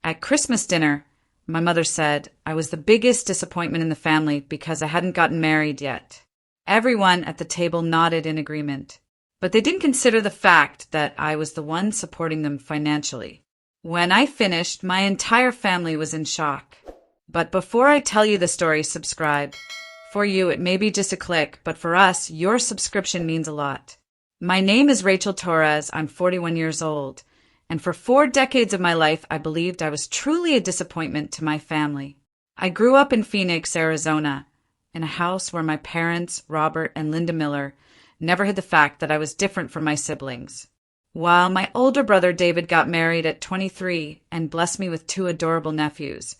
At Christmas dinner, my mother said I was the biggest disappointment in the family because I hadn't gotten married yet. Everyone at the table nodded in agreement, but they didn't consider the fact that I was the one supporting them financially. When I finished, my entire family was in shock. But before I tell you the story, subscribe. For you, it may be just a click, but for us, your subscription means a lot. My name is Rachel Torres. I'm 41 years old. And for 4 decades of my life, I believed I was truly a disappointment to my family. I grew up in Phoenix, Arizona, in a house where my parents, Robert and Linda Miller, never hid the fact that I was different from my siblings. While my older brother David got married at 23 and blessed me with 2 adorable nephews,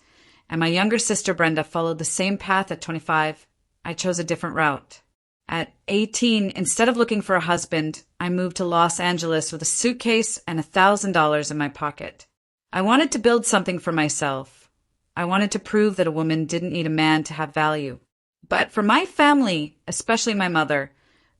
and my younger sister Brenda followed the same path at 25, I chose a different route. At 18, instead of looking for a husband, I moved to Los Angeles with a suitcase and $1,000 in my pocket. I wanted to build something for myself. I wanted to prove that a woman didn't need a man to have value. But for my family, especially my mother,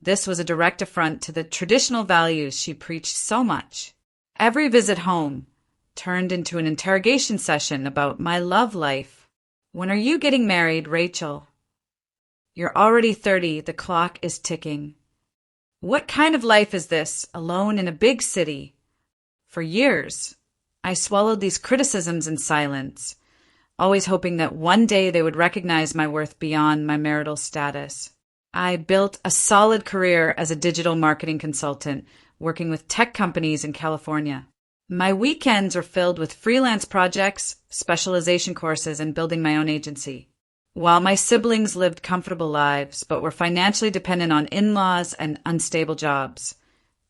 this was a direct affront to the traditional values she preached so much. Every visit home turned into an interrogation session about my love life. When are you getting married, Rachel? You're already 30, the clock is ticking. What kind of life is this, alone in a big city? For years, I swallowed these criticisms in silence, always hoping that one day they would recognize my worth beyond my marital status. I built a solid career as a digital marketing consultant, working with tech companies in California. My weekends are filled with freelance projects, specialization courses, and building my own agency. While my siblings lived comfortable lives but were financially dependent on in-laws and unstable jobs,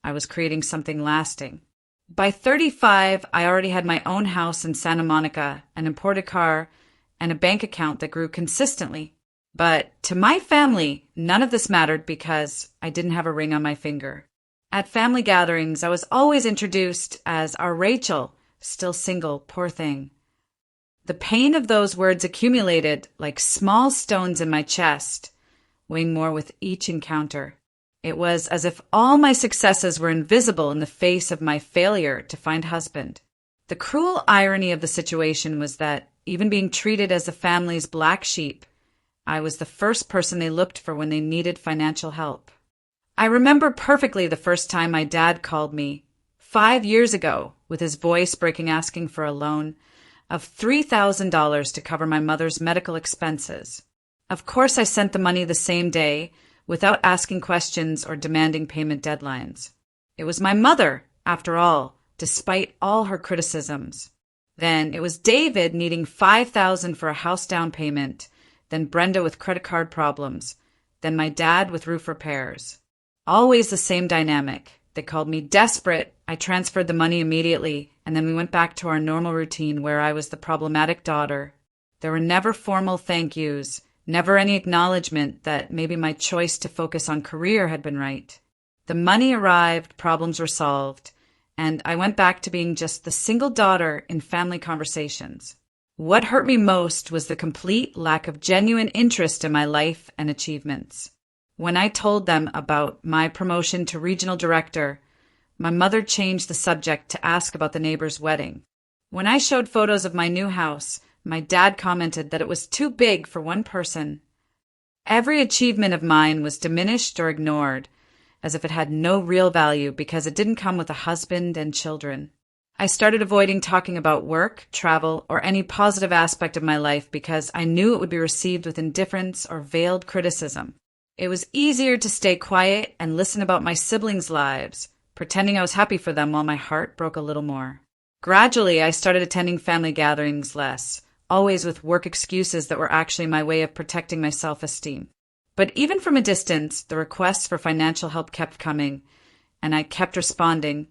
I was creating something lasting. By 35, I already had my own house in Santa Monica, an imported car, and a bank account that grew consistently. But to my family, none of this mattered because I didn't have a ring on my finger. At family gatherings, I was always introduced as our Rachel, still single, poor thing. The pain of those words accumulated like small stones in my chest, weighing more with each encounter. It was as if all my successes were invisible in the face of my failure to find husband. The cruel irony of the situation was that, even being treated as the family's black sheep, I was the first person they looked for when they needed financial help. I remember perfectly the first time my dad called me, 5 years ago, with his voice breaking, asking for a loan of $3,000 to cover my mother's medical expenses. Of course, I sent the money the same day, without asking questions or demanding payment deadlines. It was my mother, after all, despite all her criticisms. Then it was David needing $5,000 for a house down payment, then Brenda with credit card problems, then my dad with roof repairs. Always the same dynamic. They called me desperate. I transferred the money immediately, and then we went back to our normal routine where I was the problematic daughter. There were never formal thank yous, never any acknowledgement that maybe my choice to focus on career had been right. The money arrived, problems were solved, and I went back to being just the single daughter in family conversations. What hurt me most was the complete lack of genuine interest in my life and achievements. When I told them about my promotion to regional director, my mother changed the subject to ask about the neighbor's wedding. When I showed photos of my new house, my dad commented that it was too big for one person. Every achievement of mine was diminished or ignored, as if it had no real value because it didn't come with a husband and children. I started avoiding talking about work, travel, or any positive aspect of my life because I knew it would be received with indifference or veiled criticism. It was easier to stay quiet and listen about my siblings' lives, pretending I was happy for them while my heart broke a little more. Gradually, I started attending family gatherings less, always with work excuses that were actually my way of protecting my self-esteem. But even from a distance, the requests for financial help kept coming, and I kept responding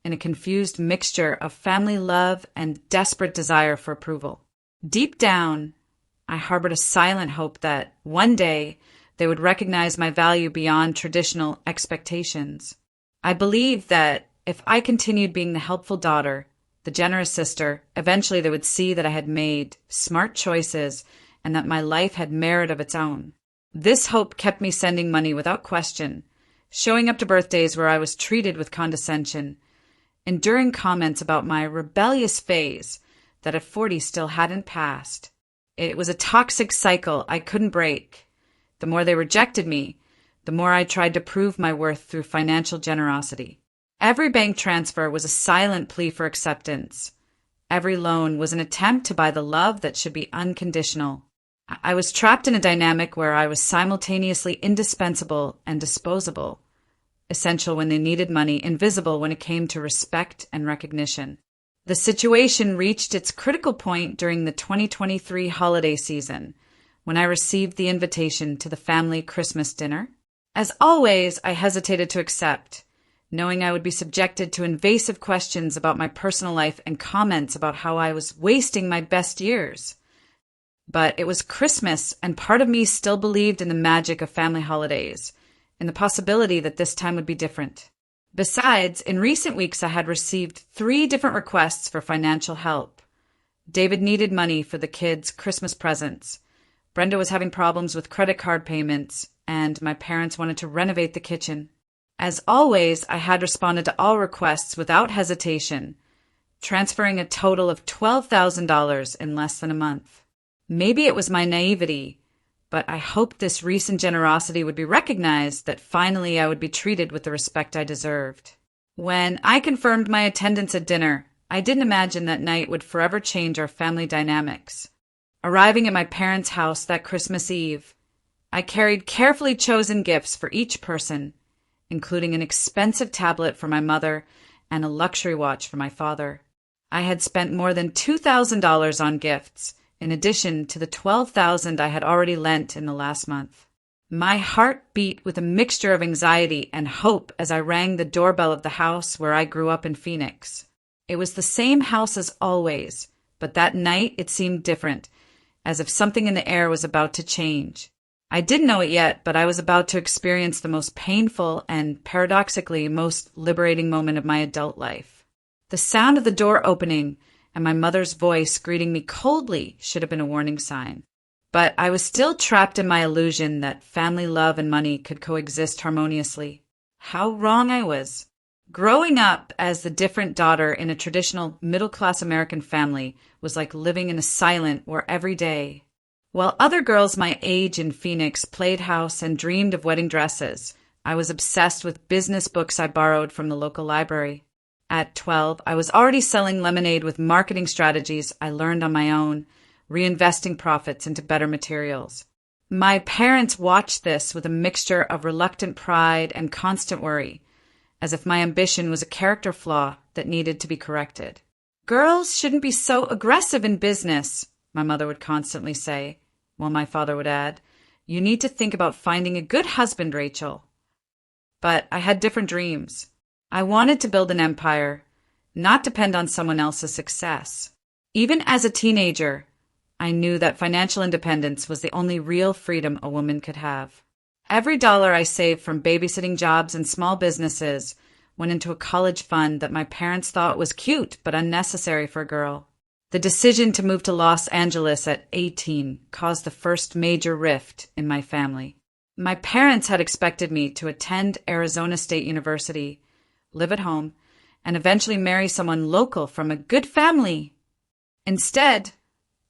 in a confused mixture of family love and desperate desire for approval. Deep down, I harbored a silent hope that one day they would recognize my value beyond traditional expectations. I believed that if I continued being the helpful daughter, the generous sister, eventually they would see that I had made smart choices and that my life had merit of its own. This hope kept me sending money without question, showing up to birthdays where I was treated with condescension, enduring comments about my rebellious phase that at 40 still hadn't passed. It was a toxic cycle I couldn't break. The more they rejected me, the more I tried to prove my worth through financial generosity. Every bank transfer was a silent plea for acceptance. Every loan was an attempt to buy the love that should be unconditional. I was trapped in a dynamic where I was simultaneously indispensable and disposable, essential when they needed money, invisible when it came to respect and recognition. The situation reached its critical point during the 2023 holiday season, when I received the invitation to the family Christmas dinner. As always, I hesitated to accept, knowing I would be subjected to invasive questions about my personal life and comments about how I was wasting my best years. But it was Christmas, and part of me still believed in the magic of family holidays, in the possibility that this time would be different. Besides, in recent weeks I had received 3 different requests for financial help. David needed money for the kids' Christmas presents. Brenda was having problems with credit card payments, and my parents wanted to renovate the kitchen. As always, I had responded to all requests without hesitation, transferring a total of $12,000 in less than a month. Maybe it was my naivety, but I hoped this recent generosity would be recognized, that finally I would be treated with the respect I deserved. When I confirmed my attendance at dinner, I didn't imagine that night would forever change our family dynamics. Arriving at my parents' house that Christmas Eve, I carried carefully chosen gifts for each person, including an expensive tablet for my mother and a luxury watch for my father. I had spent more than $2,000 on gifts, in addition to the $12,000 I had already lent in the last month. My heart beat with a mixture of anxiety and hope as I rang the doorbell of the house where I grew up in Phoenix. It was the same house as always, but that night it seemed different, as if something in the air was about to change. I didn't know it yet, but I was about to experience the most painful and, paradoxically, most liberating moment of my adult life. The sound of the door opening and my mother's voice greeting me coldly should have been a warning sign. But I was still trapped in my illusion that family love and money could coexist harmoniously. How wrong I was. Growing up as the different daughter in a traditional middle-class American family was like living in a silent war every day. While other girls my age in Phoenix played house and dreamed of wedding dresses, I was obsessed with business books I borrowed from the local library. At 12, I was already selling lemonade with marketing strategies I learned on my own, reinvesting profits into better materials. My parents watched this with a mixture of reluctant pride and constant worry, as if my ambition was a character flaw that needed to be corrected. "Girls shouldn't be so aggressive in business," my mother would constantly say, while my father would add, "You need to think about finding a good husband, Rachel." But I had different dreams. I wanted to build an empire, not depend on someone else's success. Even as a teenager, I knew that financial independence was the only real freedom a woman could have. Every dollar I saved from babysitting jobs and small businesses went into a college fund that my parents thought was cute but unnecessary for a girl. The decision to move to Los Angeles at 18 caused the first major rift in my family. My parents had expected me to attend Arizona State University, live at home, and eventually marry someone local from a good family. Instead,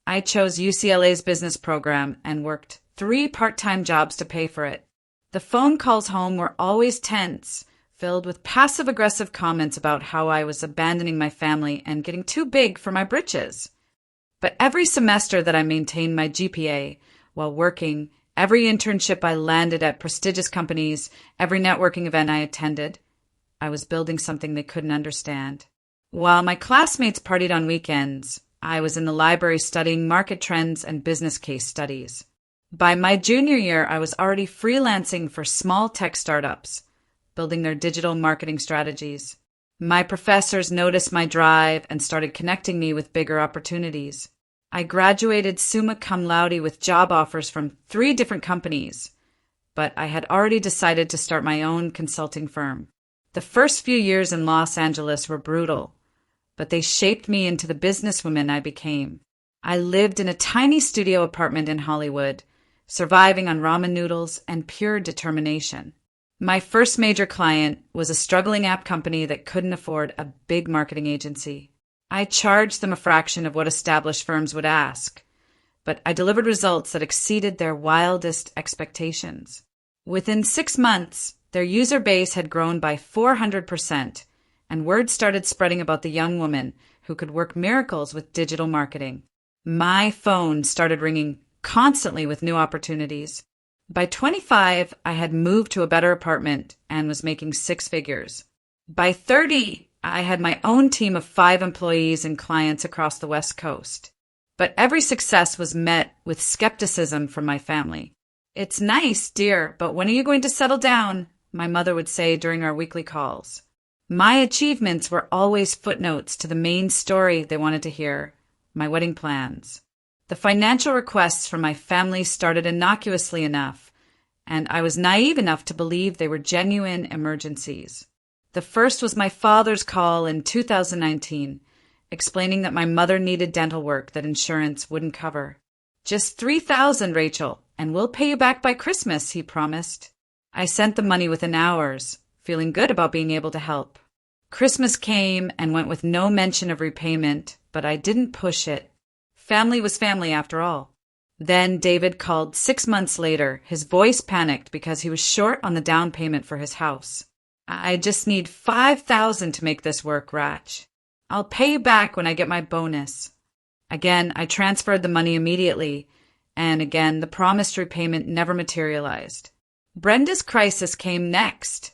I chose UCLA's business program and worked 3 part-time jobs to pay for it. The phone calls home were always tense, filled with passive-aggressive comments about how I was abandoning my family and getting too big for my britches. But every semester that I maintained my GPA while working, every internship I landed at prestigious companies, every networking event I attended, I was building something they couldn't understand. While my classmates partied on weekends, I was in the library studying market trends and business case studies. By my junior year, I was already freelancing for small tech startups, building their digital marketing strategies. My professors noticed my drive and started connecting me with bigger opportunities. I graduated summa cum laude with job offers from 3 different companies, but I had already decided to start my own consulting firm. The first few years in Los Angeles were brutal, but they shaped me into the businesswoman I became. I lived in a tiny studio apartment in Hollywood, surviving on ramen noodles and pure determination. My first major client was a struggling app company that couldn't afford a big marketing agency. I charged them a fraction of what established firms would ask, but I delivered results that exceeded their wildest expectations. Within 6 months, their user base had grown by 400%, and word started spreading about the young woman who could work miracles with digital marketing. My phone started ringing constantly with new opportunities. By 25, I had moved to a better apartment and was making 6 figures. By 30, I had my own team of 5 employees and clients across the West Coast. But every success was met with skepticism from my family. "It's nice, dear, but when are you going to settle down?" my mother would say during our weekly calls. My achievements were always footnotes to the main story they wanted to hear, my wedding plans. The financial requests from my family started innocuously enough, and I was naive enough to believe they were genuine emergencies. The first was my father's call in 2019, explaining that my mother needed dental work that insurance wouldn't cover. "Just $3,000, Rachel, and we'll pay you back by Christmas," he promised. I sent the money within hours, feeling good about being able to help. Christmas came and went with no mention of repayment, but I didn't push it. Family was family after all. Then David called 6 months later, his voice panicked because he was short on the down payment for his house. "I just need $5,000 to make this work, Rach. I'll pay you back when I get my bonus." Again, I transferred the money immediately, and again, the promised repayment never materialized. Brenda's crisis came next.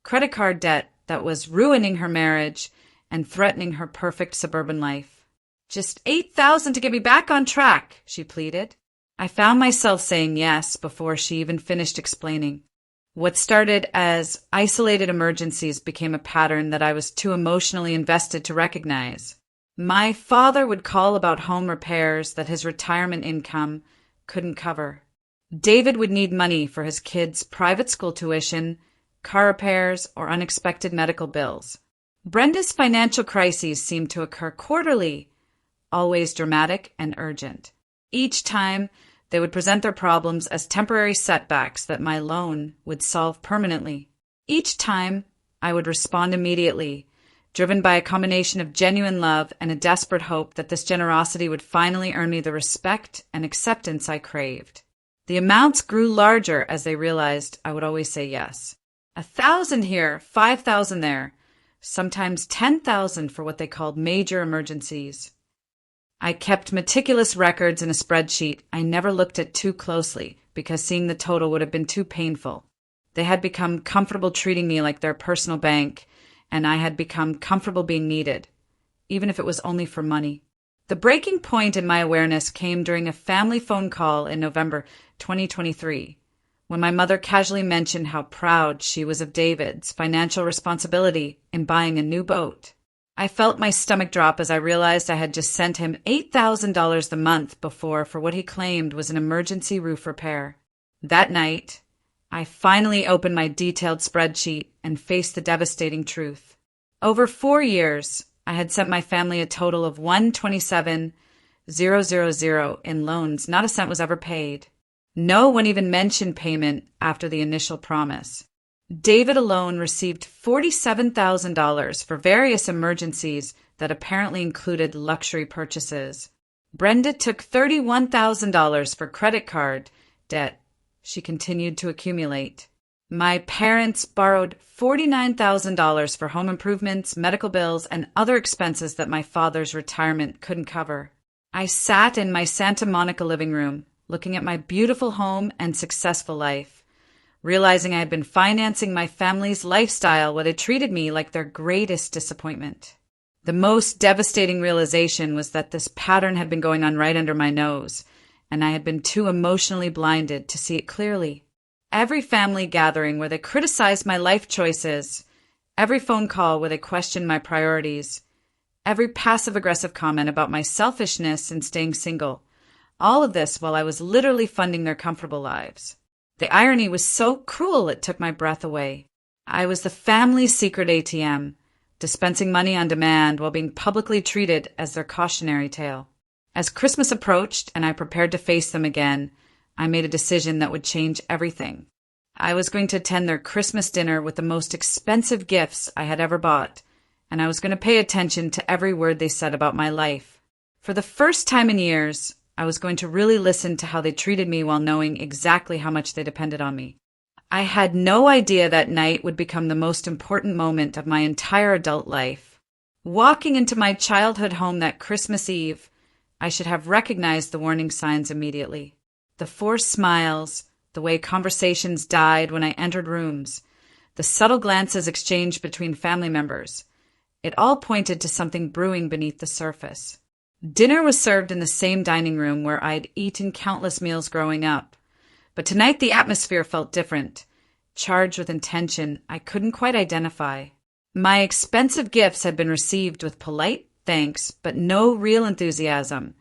Credit card debt that was ruining her marriage and threatening her perfect suburban life. "Just $8,000 to get me back on track," she pleaded. I found myself saying yes before she even finished explaining. What started as isolated emergencies became a pattern that I was too emotionally invested to recognize. My father would call about home repairs that his retirement income couldn't cover. David would need money for his kids' private school tuition, car repairs, or unexpected medical bills. Brenda's financial crises seemed to occur quarterly, always dramatic and urgent. Each time, they would present their problems as temporary setbacks that my loan would solve permanently. Each time, I would respond immediately, driven by a combination of genuine love and a desperate hope that this generosity would finally earn me the respect and acceptance I craved. The amounts grew larger as they realized I would always say yes. 1,000 here, 5,000 there, sometimes 10,000 for what they called major emergencies. I kept meticulous records in a spreadsheet I never looked at too closely because seeing the total would have been too painful. They had become comfortable treating me like their personal bank, and I had become comfortable being needed, even if it was only for money. The breaking point in my awareness came during a family phone call in November 2023, when my mother casually mentioned how proud she was of David's financial responsibility in buying a new boat. I felt my stomach drop as I realized I had just sent him $8,000 the month before for what he claimed was an emergency roof repair. That night, I finally opened my detailed spreadsheet and faced the devastating truth. Over 4 years, I had sent my family a total of $127,000 in loans. Not a cent was ever paid. No one even mentioned payment after the initial promise. David alone received $47,000 for various emergencies that apparently included luxury purchases. Brenda took $31,000 for credit card debt she continued to accumulate. My parents borrowed $49,000 for home improvements, medical bills, and other expenses that my father's retirement couldn't cover. I sat in my Santa Monica living room, looking at my beautiful home and successful life, realizing I had been financing my family's lifestyle while they treated me like their greatest disappointment. The most devastating realization was that this pattern had been going on right under my nose, and I had been too emotionally blinded to see it clearly. Every family gathering where they criticized my life choices, every phone call where they questioned my priorities, every passive-aggressive comment about my selfishness in staying single, all of this while I was literally funding their comfortable lives. The irony was so cruel it took my breath away. I was the family's secret ATM, dispensing money on demand while being publicly treated as their cautionary tale. As Christmas approached and I prepared to face them again, I made a decision that would change everything. I was going to attend their Christmas dinner with the most expensive gifts I had ever bought and I was going to pay attention to every word they said about my life. For the first time in years, I was going to really listen to how they treated me while knowing exactly how much they depended on me. I had no idea that night would become the most important moment of my entire adult life. Walking into my childhood home that Christmas Eve, I should have recognized the warning signs immediately. The forced smiles, the way conversations died when I entered rooms, the subtle glances exchanged between family members. It all pointed to something brewing beneath the surface. Dinner was served in the same dining room where I'd eaten countless meals growing up. But tonight the atmosphere felt different, charged with intention I couldn't quite identify. My expensive gifts had been received with polite thanks, but no real enthusiasm,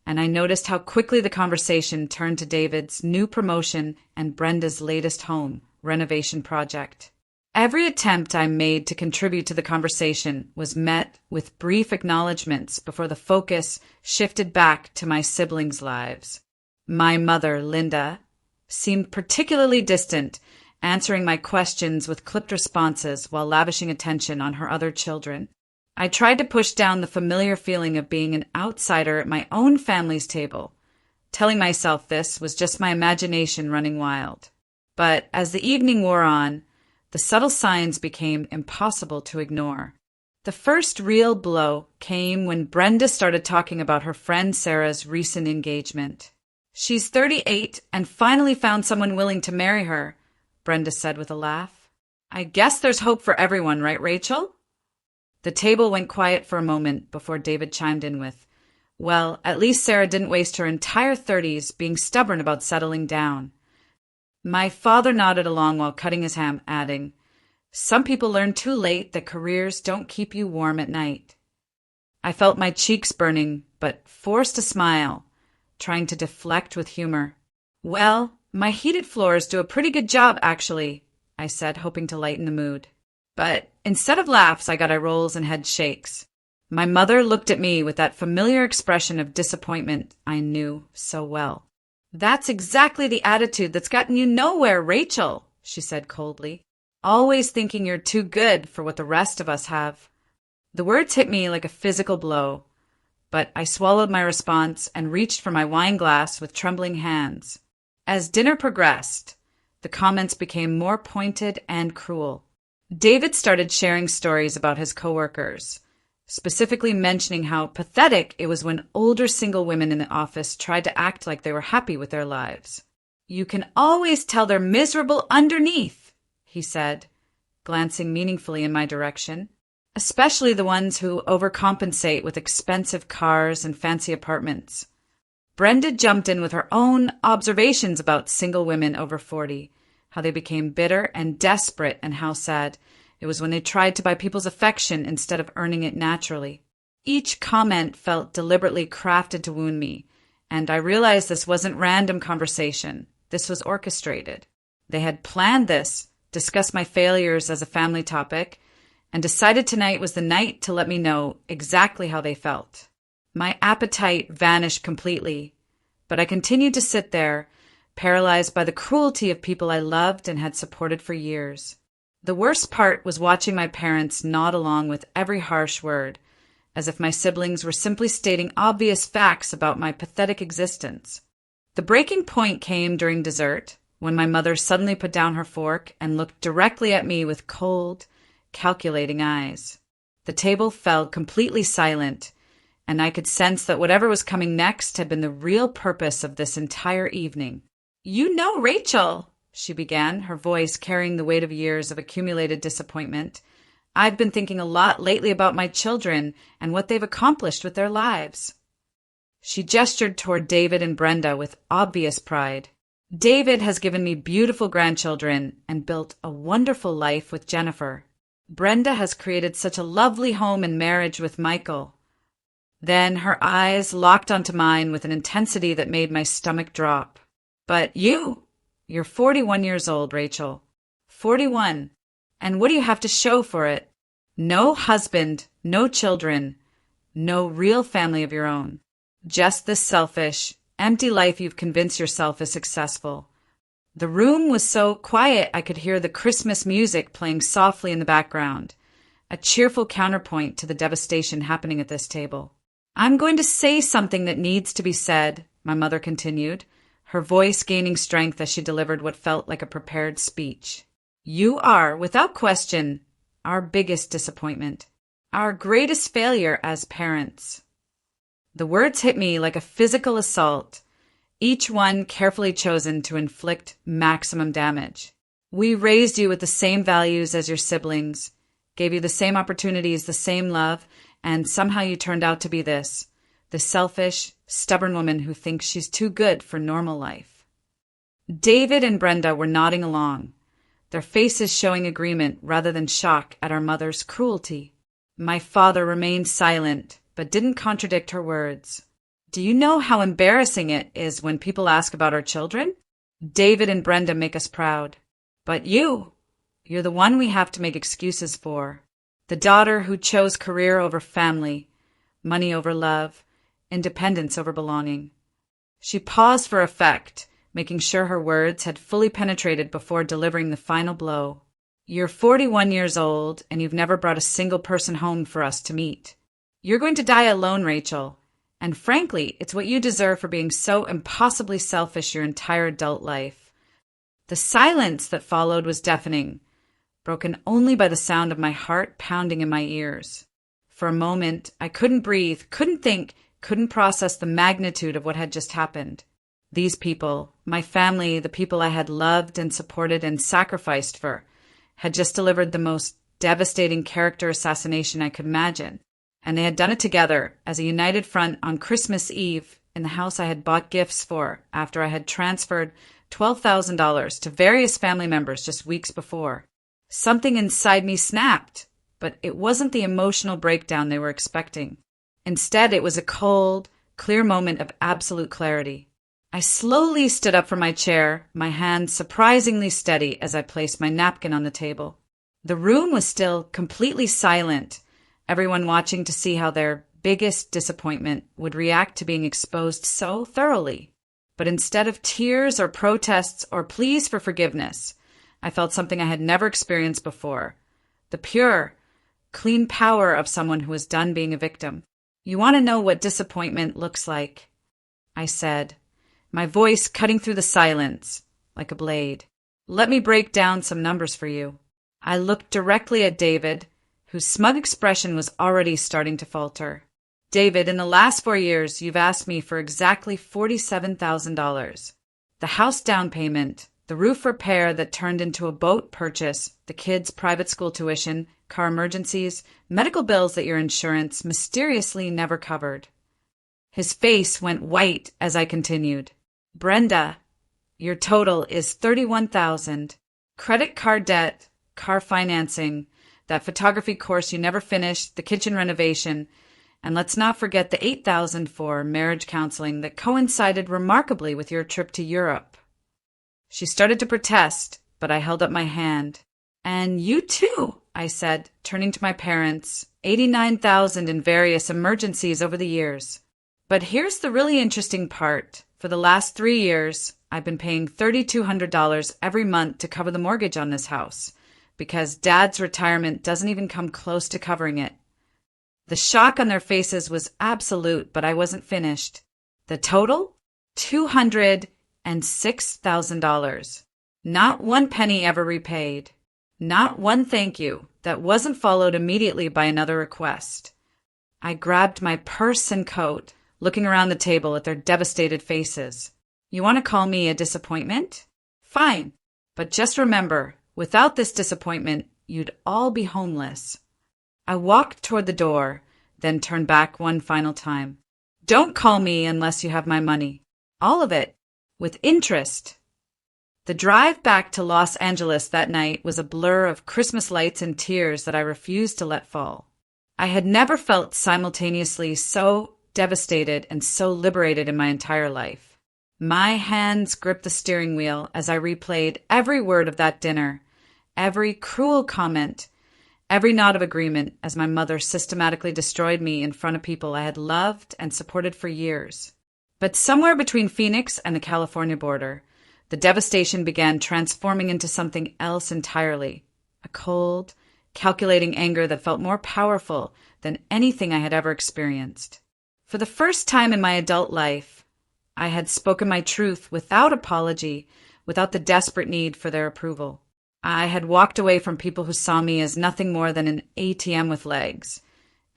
and I noticed how quickly the conversation turned to David's new promotion and Brenda's latest home renovation project. Every attempt I made to contribute to the conversation was met with brief acknowledgments before the focus shifted back to my siblings' lives. My mother, Linda, seemed particularly distant, answering my questions with clipped responses while lavishing attention on her other children. I tried to push down the familiar feeling of being an outsider at my own family's table, telling myself this was just my imagination running wild. But as the evening wore on, the subtle signs became impossible to ignore. The first real blow came when Brenda started talking about her friend Sarah's recent engagement. "She's 38 and finally found someone willing to marry her," Brenda said with a laugh. "I guess there's hope for everyone, right, Rachel?" The table went quiet for a moment before David chimed in with, "Well, at least Sarah didn't waste her entire 30s being stubborn about settling down." My father nodded along while cutting his ham, adding, "Some people learn too late that careers don't keep you warm at night." I felt my cheeks burning, but forced a smile, trying to deflect with humor. "Well, my heated floors do a pretty good job, actually," I said, hoping to lighten the mood. But instead of laughs, I got eye rolls and head shakes. My mother looked at me with that familiar expression of disappointment I knew so well. "That's exactly the attitude that's gotten you nowhere, Rachel," she said coldly. "Always thinking you're too good for what the rest of us have." The words hit me like a physical blow, but I swallowed my response and reached for my wine glass with trembling hands. As dinner progressed, the comments became more pointed and cruel. David started sharing stories about his coworkers, specifically mentioning how pathetic it was when older single women in the office tried to act like they were happy with their lives. "You can always tell they're miserable underneath," he said, glancing meaningfully in my direction, "especially the ones who overcompensate with expensive cars and fancy apartments." Brenda jumped in with her own observations about single women over 40, how they became bitter and desperate, and how sad it was when they tried to buy people's affection instead of earning it naturally. Each comment felt deliberately crafted to wound me, and I realized this wasn't random conversation. This was orchestrated. They had planned this, discussed my failures as a family topic, and decided tonight was the night to let me know exactly how they felt. My appetite vanished completely, but I continued to sit there, paralyzed by the cruelty of people I loved and had supported for years. The worst part was watching my parents nod along with every harsh word, as if my siblings were simply stating obvious facts about my pathetic existence. The breaking point came during dessert, when my mother suddenly put down her fork and looked directly at me with cold, calculating eyes. The table fell completely silent, and I could sense that whatever was coming next had been the real purpose of this entire evening. "You know, Rachel," she began, her voice carrying the weight of years of accumulated disappointment, "I've been thinking a lot lately about my children and what they've accomplished with their lives." She gestured toward David and Brenda with obvious pride. "David has given me beautiful grandchildren and built a wonderful life with Jennifer. Brenda has created such a lovely home and marriage with Michael." Then her eyes locked onto mine with an intensity that made my stomach drop. "But you're 41 years old, Rachel. 41. And what do you have to show for it? No husband, no children, no real family of your own. Just this selfish, empty life you've convinced yourself is successful." The room was so quiet I could hear the Christmas music playing softly in the background, a cheerful counterpoint to the devastation happening at this table. "I'm going to say something that needs to be said," my mother continued, her voice gaining strength as she delivered what felt like a prepared speech. "You are, without question, our biggest disappointment, our greatest failure as parents." The words hit me like a physical assault, each one carefully chosen to inflict maximum damage. "We raised you with the same values as your siblings, gave you the same opportunities, the same love, and somehow you turned out to be this, the selfish, stubborn woman who thinks she's too good for normal life." David and Brenda were nodding along, their faces showing agreement rather than shock at our mother's cruelty. My father remained silent, but didn't contradict her words. "Do you know how embarrassing it is when people ask about our children? David and Brenda make us proud. But you're the one we have to make excuses for. The daughter who chose career over family, money over love, independence over belonging." She paused for effect, making sure her words had fully penetrated before delivering the final blow. "You're 41 years old, and you've never brought a single person home for us to meet. You're going to die alone, Rachel. And frankly, it's what you deserve for being so impossibly selfish your entire adult life." The silence that followed was deafening, broken only by the sound of my heart pounding in my ears. For a moment, I couldn't breathe, couldn't think, couldn't process the magnitude of what had just happened. These people, my family, the people I had loved and supported and sacrificed for, had just delivered the most devastating character assassination I could imagine. And they had done it together as a united front on Christmas Eve in the house I had bought gifts for after I had transferred $12,000 to various family members just weeks before. Something inside me snapped, but it wasn't the emotional breakdown they were expecting. Instead, it was a cold, clear moment of absolute clarity. I slowly stood up from my chair, my hand surprisingly steady as I placed my napkin on the table. The room was still completely silent, everyone watching to see how their biggest disappointment would react to being exposed so thoroughly. But instead of tears or protests or pleas for forgiveness, I felt something I had never experienced before. The pure, clean power of someone who is done being a victim. "You want to know what disappointment looks like?" I said, my voice cutting through the silence like a blade. "Let me break down some numbers for you." I looked directly at David, whose smug expression was already starting to falter. "David, in the last 4 years, you've asked me for exactly $47,000. The house down payment, the roof repair that turned into a boat purchase, the kids' private school tuition, car emergencies, medical bills that your insurance mysteriously never covered." His face went white as I continued. "Brenda, your total is $31,000. Credit card debt, car financing, that photography course you never finished, the kitchen renovation, and let's not forget the $8,000 for marriage counseling that coincided remarkably with your trip to Europe." She started to protest, but I held up my hand. "And you too," I said, turning to my parents, $89,000 in various emergencies over the years. "But here's the really interesting part. For the last 3 years, I've been paying $3,200 every month to cover the mortgage on this house, because Dad's retirement doesn't even come close to covering it." The shock on their faces was absolute, but I wasn't finished. "The total? $206,000. Not one penny ever repaid. Not one thank you that wasn't followed immediately by another request." I grabbed my purse and coat, looking around the table at their devastated faces. "You want to call me a disappointment? Fine. But just remember, without this disappointment, you'd all be homeless." I walked toward the door, then turned back one final time. "Don't call me unless you have my money. All of it. With interest." The drive back to Los Angeles that night was a blur of Christmas lights and tears that I refused to let fall. I had never felt simultaneously so devastated and so liberated in my entire life. My hands gripped the steering wheel as I replayed every word of that dinner, every cruel comment, every nod of agreement as my mother systematically destroyed me in front of people I had loved and supported for years. But somewhere between Phoenix and the California border, the devastation began transforming into something else entirely, a cold, calculating anger that felt more powerful than anything I had ever experienced. For the first time in my adult life, I had spoken my truth without apology, without the desperate need for their approval. I had walked away from people who saw me as nothing more than an ATM with legs,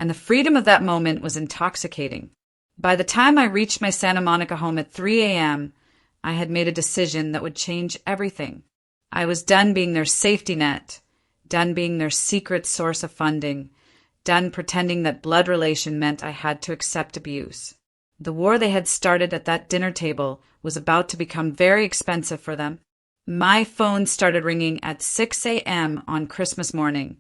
and the freedom of that moment was intoxicating. By the time I reached my Santa Monica home at 3 a.m., I had made a decision that would change everything. I was done being their safety net, done being their secret source of funding, done pretending that blood relation meant I had to accept abuse. The war they had started at that dinner table was about to become very expensive for them. My phone started ringing at 6 a.m. on Christmas morning,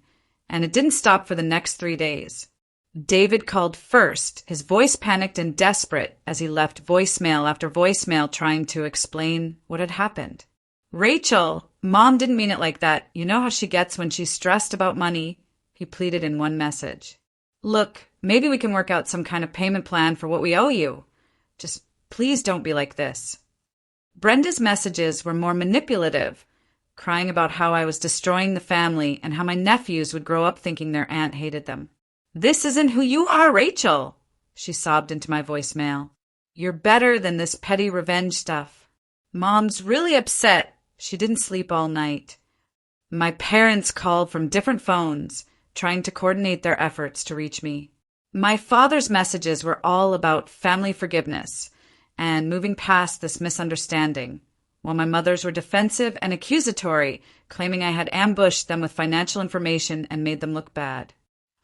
and it didn't stop for the next 3 days. David called first, his voice panicked and desperate as he left voicemail after voicemail trying to explain what had happened. "Rachel, Mom didn't mean it like that. You know how she gets when she's stressed about money," he pleaded in one message. "Look, maybe we can work out some kind of payment plan for what we owe you. Just please don't be like this." Brenda's messages were more manipulative, crying about how I was destroying the family and how my nephews would grow up thinking their aunt hated them. "This isn't who you are, Rachel," she sobbed into my voicemail. "You're better than this petty revenge stuff. Mom's really upset. She didn't sleep all night." My parents called from different phones, trying to coordinate their efforts to reach me. My father's messages were all about family forgiveness and moving past this misunderstanding, while my mother's were defensive and accusatory, claiming I had ambushed them with financial information and made them look bad.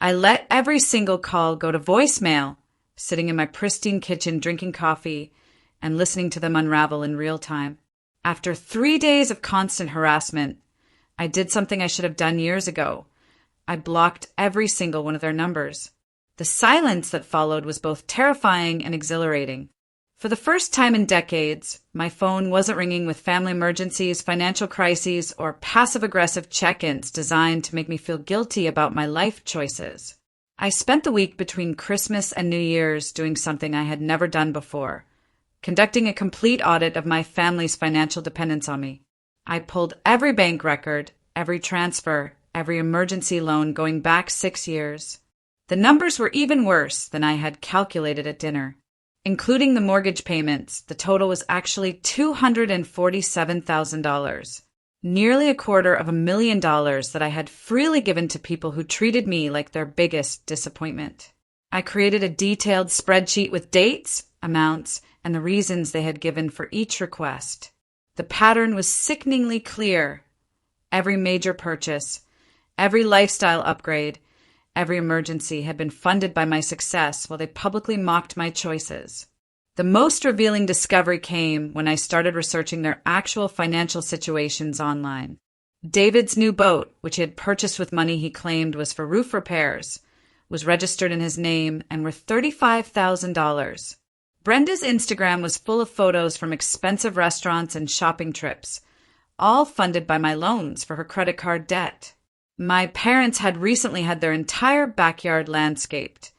I let every single call go to voicemail, sitting in my pristine kitchen drinking coffee and listening to them unravel in real time. After 3 days of constant harassment, I did something I should have done years ago. I blocked every single one of their numbers. The silence that followed was both terrifying and exhilarating. For the first time in decades, my phone wasn't ringing with family emergencies, financial crises, or passive-aggressive check-ins designed to make me feel guilty about my life choices. I spent the week between Christmas and New Year's doing something I had never done before, conducting a complete audit of my family's financial dependence on me. I pulled every bank record, every transfer, every emergency loan going back 6 years. The numbers were even worse than I had calculated at dinner. Including the mortgage payments, the total was actually $247,000, nearly $250,000 that I had freely given to people who treated me like their biggest disappointment. I created a detailed spreadsheet with dates, amounts, and the reasons they had given for each request. The pattern was sickeningly clear. Every major purchase, every lifestyle upgrade, every emergency had been funded by my success while they publicly mocked my choices. The most revealing discovery came when I started researching their actual financial situations online. David's new boat, which he had purchased with money he claimed was for roof repairs, was registered in his name and worth $35,000. Brenda's Instagram was full of photos from expensive restaurants and shopping trips, all funded by my loans for her credit card debt. My parents had recently had their entire backyard landscaped,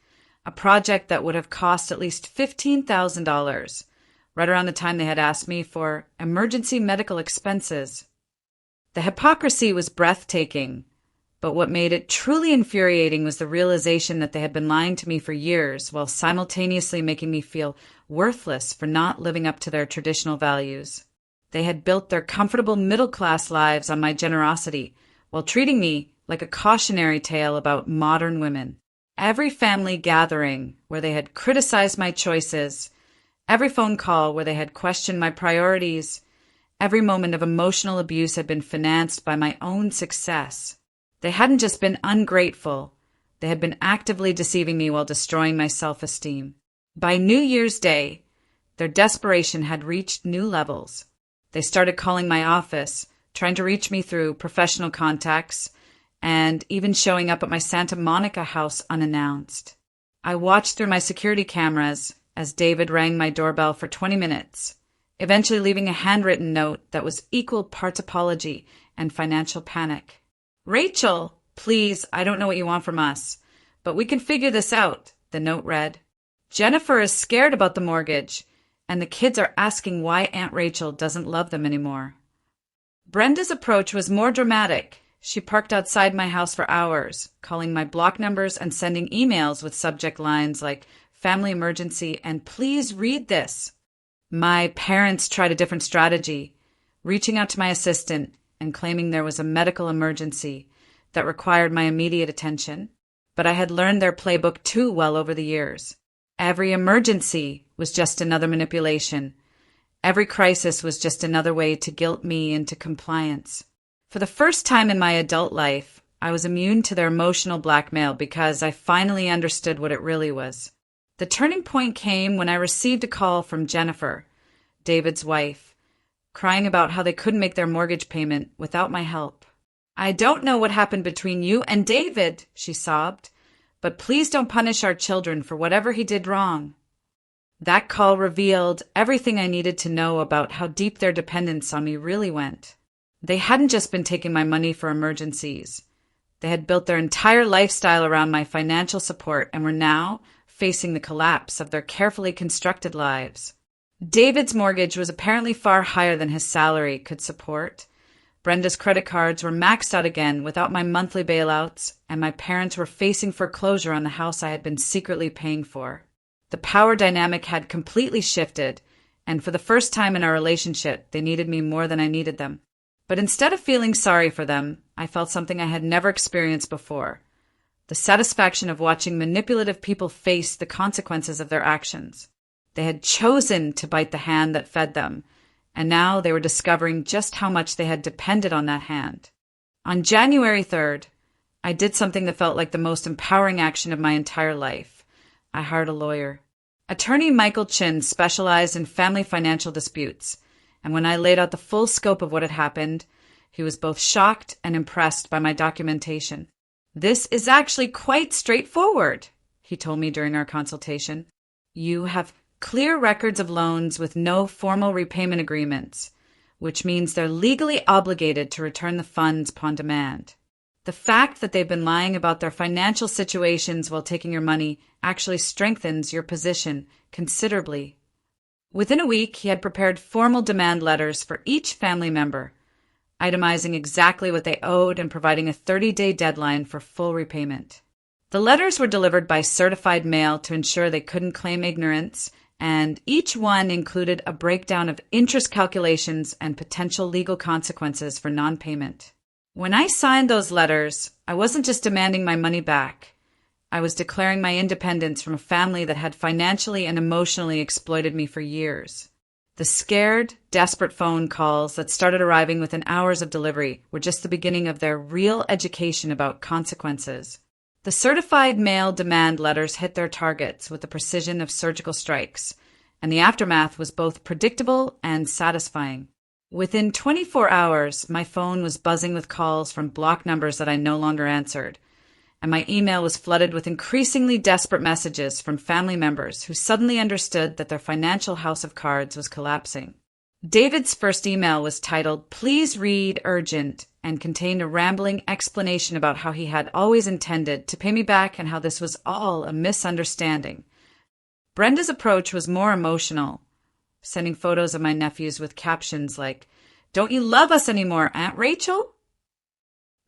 a project that would have cost at least $15,000, right around the time they had asked me for emergency medical expenses. The hypocrisy was breathtaking, but what made it truly infuriating was the realization that they had been lying to me for years while simultaneously making me feel worthless for not living up to their traditional values. They had built their comfortable middle-class lives on my generosity while treating me like a cautionary tale about modern women. Every family gathering where they had criticized my choices, every phone call where they had questioned my priorities, every moment of emotional abuse had been financed by my own success. They hadn't just been ungrateful, they had been actively deceiving me while destroying my self-esteem. By New Year's Day, their desperation had reached new levels. They started calling my office, trying to reach me through professional contacts, and even showing up at my Santa Monica house unannounced. I watched through my security cameras as David rang my doorbell for 20 minutes, eventually leaving a handwritten note that was equal parts apology and financial panic. "Rachel, please, I don't know what you want from us, but we can figure this out," the note read. "Jennifer is scared about the mortgage, and the kids are asking why Aunt Rachel doesn't love them anymore." Brenda's approach was more dramatic. She parked outside my house for hours, calling my block numbers and sending emails with subject lines like family emergency and please read this. My parents tried a different strategy, reaching out to my assistant and claiming there was a medical emergency that required my immediate attention. But I had learned their playbook too well over the years. Every emergency was just another manipulation. Every crisis was just another way to guilt me into compliance. For the first time in my adult life, I was immune to their emotional blackmail because I finally understood what it really was. The turning point came when I received a call from Jennifer, David's wife, crying about how they couldn't make their mortgage payment without my help. "I don't know what happened between you and David," she sobbed, "but please don't punish our children for whatever he did wrong." That call revealed everything I needed to know about how deep their dependence on me really went. They hadn't just been taking my money for emergencies. They had built their entire lifestyle around my financial support and were now facing the collapse of their carefully constructed lives. David's mortgage was apparently far higher than his salary could support. Brenda's credit cards were maxed out again without my monthly bailouts, and my parents were facing foreclosure on the house I had been secretly paying for. The power dynamic had completely shifted, and for the first time in our relationship, they needed me more than I needed them. But instead of feeling sorry for them, I felt something I had never experienced before: the satisfaction of watching manipulative people face the consequences of their actions. They had chosen to bite the hand that fed them, and now they were discovering just how much they had depended on that hand. On January 3rd, I did something that felt like the most empowering action of my entire life. I hired a lawyer. Attorney Michael Chin specialized in family financial disputes, and when I laid out the full scope of what had happened, he was both shocked and impressed by my documentation. "This is actually quite straightforward," he told me during our consultation. "You have clear records of loans with no formal repayment agreements, which means they're legally obligated to return the funds upon demand. The fact that they've been lying about their financial situations while taking your money actually strengthens your position considerably." Within a week, he had prepared formal demand letters for each family member, itemizing exactly what they owed and providing a 30-day deadline for full repayment. The letters were delivered by certified mail to ensure they couldn't claim ignorance, and each one included a breakdown of interest calculations and potential legal consequences for non-payment. When I signed those letters, I wasn't just demanding my money back. I was declaring my independence from a family that had financially and emotionally exploited me for years. The scared, desperate phone calls that started arriving within hours of delivery were just the beginning of their real education about consequences. The certified mail demand letters hit their targets with the precision of surgical strikes, and the aftermath was both predictable and satisfying. Within 24 hours, my phone was buzzing with calls from block numbers that I no longer answered, and my email was flooded with increasingly desperate messages from family members who suddenly understood that their financial house of cards was collapsing. David's first email was titled, "Please read urgent," and contained a rambling explanation about how he had always intended to pay me back and how this was all a misunderstanding. Brenda's approach was more emotional, sending photos of my nephews with captions like, "Don't you love us anymore, Aunt Rachel?"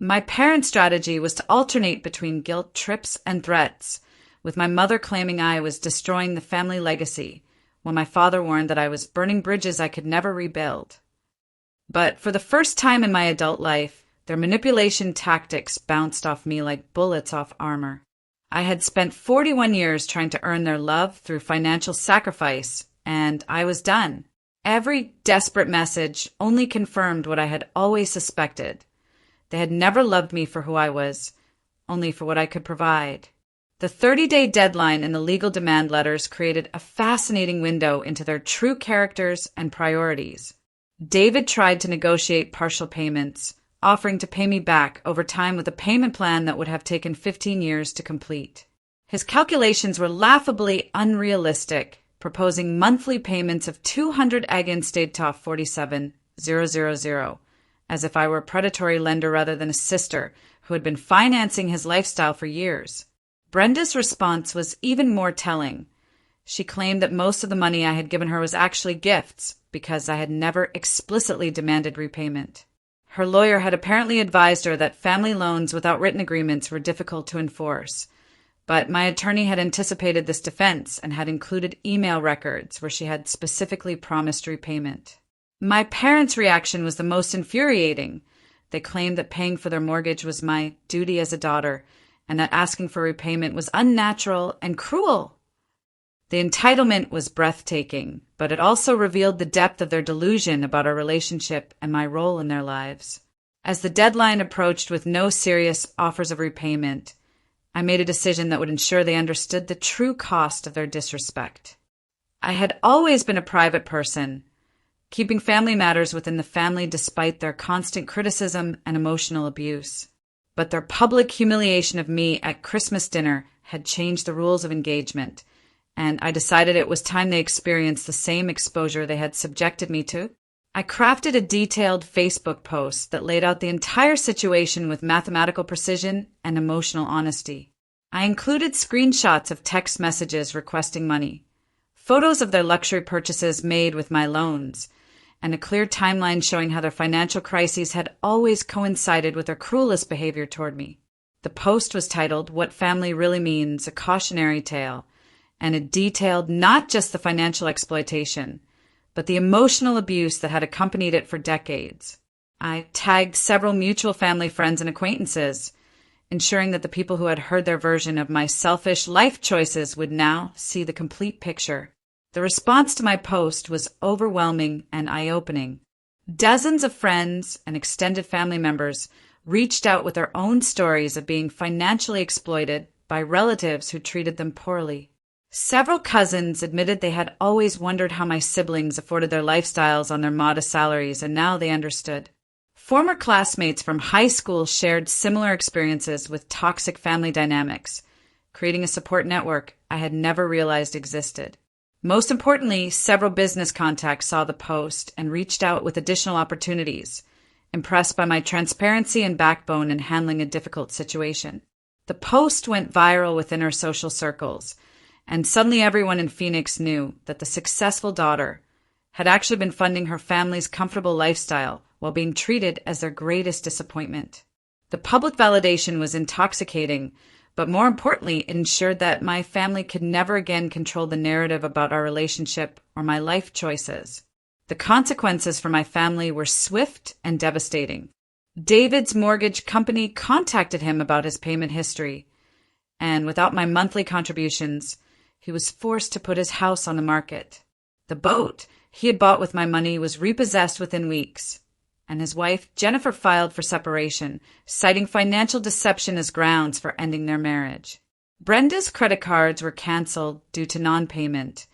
My parents' strategy was to alternate between guilt trips and threats, with my mother claiming I was destroying the family legacy, while my father warned that I was burning bridges I could never rebuild. But for the first time in my adult life, their manipulation tactics bounced off me like bullets off armor. I had spent 41 years trying to earn their love through financial sacrifice, and I was done. Every desperate message only confirmed what I had always suspected. They had never loved me for who I was, only for what I could provide. The 30-day deadline in the legal demand letters created a fascinating window into their true characters and priorities. David tried to negotiate partial payments, offering to pay me back over time with a payment plan that would have taken 15 years to complete. His calculations were laughably unrealistic, proposing monthly payments of 200 Eigenstadthoff 47,000, as if I were a predatory lender rather than a sister who had been financing his lifestyle for years. Brenda's response was even more telling. She claimed that most of the money I had given her was actually gifts because I had never explicitly demanded repayment. Her lawyer had apparently advised her that family loans without written agreements were difficult to enforce. But my attorney had anticipated this defense and had included email records where she had specifically promised repayment. My parents' reaction was the most infuriating. They claimed that paying for their mortgage was my duty as a daughter, and that asking for repayment was unnatural and cruel. The entitlement was breathtaking, but it also revealed the depth of their delusion about our relationship and my role in their lives. As the deadline approached with no serious offers of repayment, I made a decision that would ensure they understood the true cost of their disrespect. I had always been a private person, keeping family matters within the family despite their constant criticism and emotional abuse. But their public humiliation of me at Christmas dinner had changed the rules of engagement, and I decided it was time they experienced the same exposure they had subjected me to. I crafted a detailed Facebook post that laid out the entire situation with mathematical precision and emotional honesty. I included screenshots of text messages requesting money, photos of their luxury purchases made with my loans, and a clear timeline showing how their financial crises had always coincided with their cruelest behavior toward me. The post was titled, "What Family Really Means, a Cautionary Tale," and it detailed not just the financial exploitation, but the emotional abuse that had accompanied it for decades. I tagged several mutual family friends and acquaintances, ensuring that the people who had heard their version of my selfish life choices would now see the complete picture. The response to my post was overwhelming and eye-opening. Dozens of friends and extended family members reached out with their own stories of being financially exploited by relatives who treated them poorly. Several cousins admitted they had always wondered how my siblings afforded their lifestyles on their modest salaries, and now they understood. Former classmates from high school shared similar experiences with toxic family dynamics, creating a support network I had never realized existed. Most importantly, several business contacts saw the post and reached out with additional opportunities, impressed by my transparency and backbone in handling a difficult situation. The post went viral within our social circles, and suddenly everyone in Phoenix knew that the successful daughter had actually been funding her family's comfortable lifestyle while being treated as their greatest disappointment. The public validation was intoxicating, but more importantly, it ensured that my family could never again control the narrative about our relationship or my life choices. The consequences for my family were swift and devastating. David's mortgage company contacted him about his payment history, and without my monthly contributions, he was forced to put his house on the market. The boat he had bought with my money was repossessed within weeks, and his wife, Jennifer, filed for separation, citing financial deception as grounds for ending their marriage. Brenda's credit cards were canceled due to non-payment,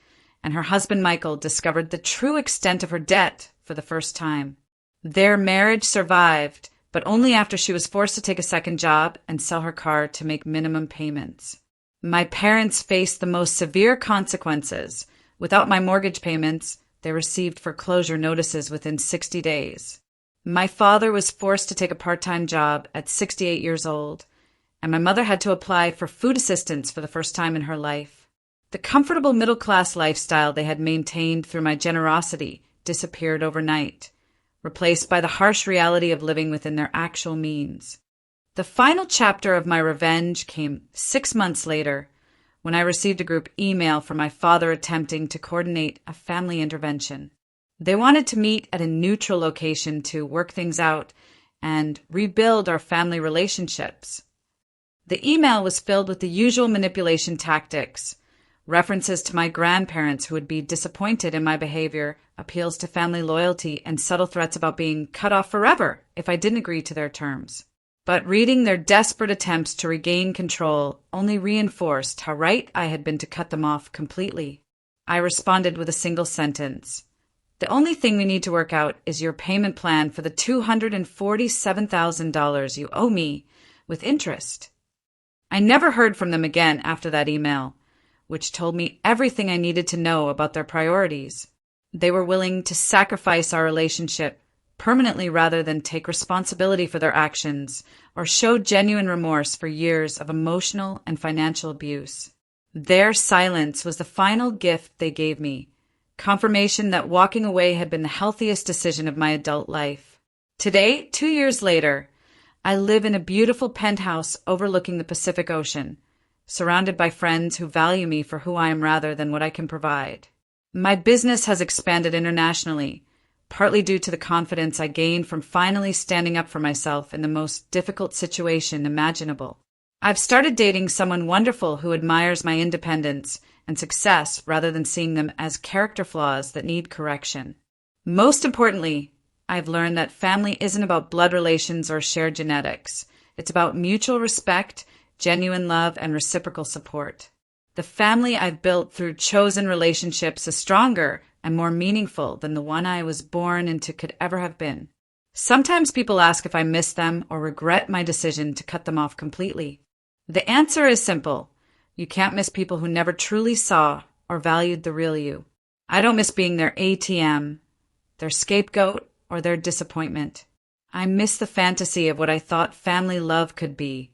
and her husband, Michael, discovered the true extent of her debt for the first time. Their marriage survived, but only after she was forced to take a second job and sell her car to make minimum payments. My parents faced the most severe consequences. Without my mortgage payments, they received foreclosure notices within 60 days. My father was forced to take a part-time job at 68 years old, and my mother had to apply for food assistance for the first time in her life. The comfortable middle-class lifestyle they had maintained through my generosity disappeared overnight, replaced by the harsh reality of living within their actual means. The final chapter of my revenge came 6 months later, when I received a group email from my father attempting to coordinate a family intervention. They wanted to meet at a neutral location to work things out and rebuild our family relationships. The email was filled with the usual manipulation tactics, references to my grandparents who would be disappointed in my behavior, appeals to family loyalty, and subtle threats about being cut off forever if I didn't agree to their terms. But reading their desperate attempts to regain control only reinforced how right I had been to cut them off completely. I responded with a single sentence. The only thing we need to work out is your payment plan for the $247,000 you owe me with interest. I never heard from them again after that email, which told me everything I needed to know about their priorities. They were willing to sacrifice our relationship permanently rather than take responsibility for their actions or show genuine remorse for years of emotional and financial abuse. Their silence was the final gift they gave me, confirmation that walking away had been the healthiest decision of my adult life. Today, 2 years later, I live in a beautiful penthouse overlooking the Pacific Ocean, surrounded by friends who value me for who I am rather than what I can provide. My business has expanded internationally, partly due to the confidence I gained from finally standing up for myself in the most difficult situation imaginable. I've started dating someone wonderful who admires my independence and success rather than seeing them as character flaws that need correction. Most importantly, I've learned that family isn't about blood relations or shared genetics. It's about mutual respect, genuine love, and reciprocal support. The family I've built through chosen relationships is stronger and more meaningful than the one I was born into could ever have been. Sometimes people ask if I miss them or regret my decision to cut them off completely. The answer is simple. You can't miss people who never truly saw or valued the real you. I don't miss being their ATM, their scapegoat, or their disappointment. I miss the fantasy of what I thought family love could be,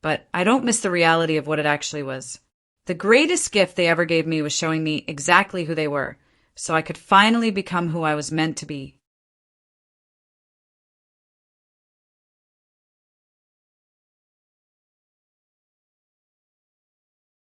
but I don't miss the reality of what it actually was. The greatest gift they ever gave me was showing me exactly who they were, so I could finally become who I was meant to be.